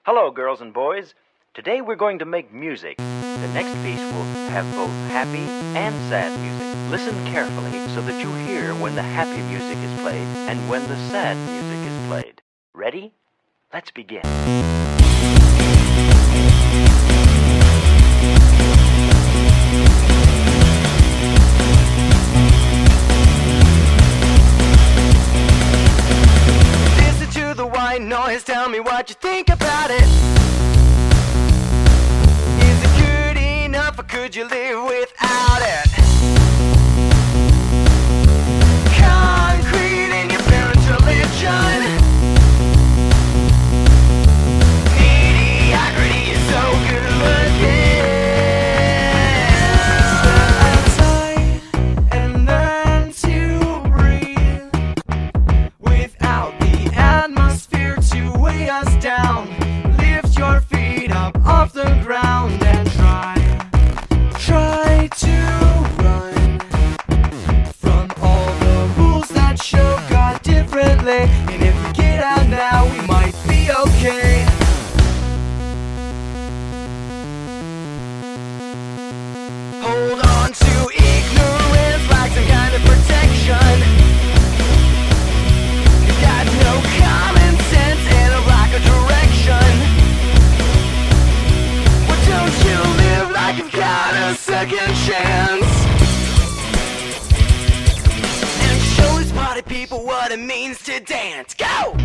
Hello, girls and boys. Today we're going to make music. The next piece will have both happy and sad music. Listen carefully so that you hear when the happy music is played and when the sad music is played. Ready? Let's begin. Listen to the white noise, tell me what you think about it. Is it good enough or could you live without it? Concrete in your parents' religion. Mediocrity is so good looking. Step outside and learn to breathe without the atmosphere to weigh us down. Lift your feet up off the ground and try to run from all the rules that show God differently. And if we get out now, we might be okay. Hold on to ignorance like some kind of protection. You got no common sense and a lack of direction. Well, don't you live like you've got a second chance and show these party people what it means to dance. Go!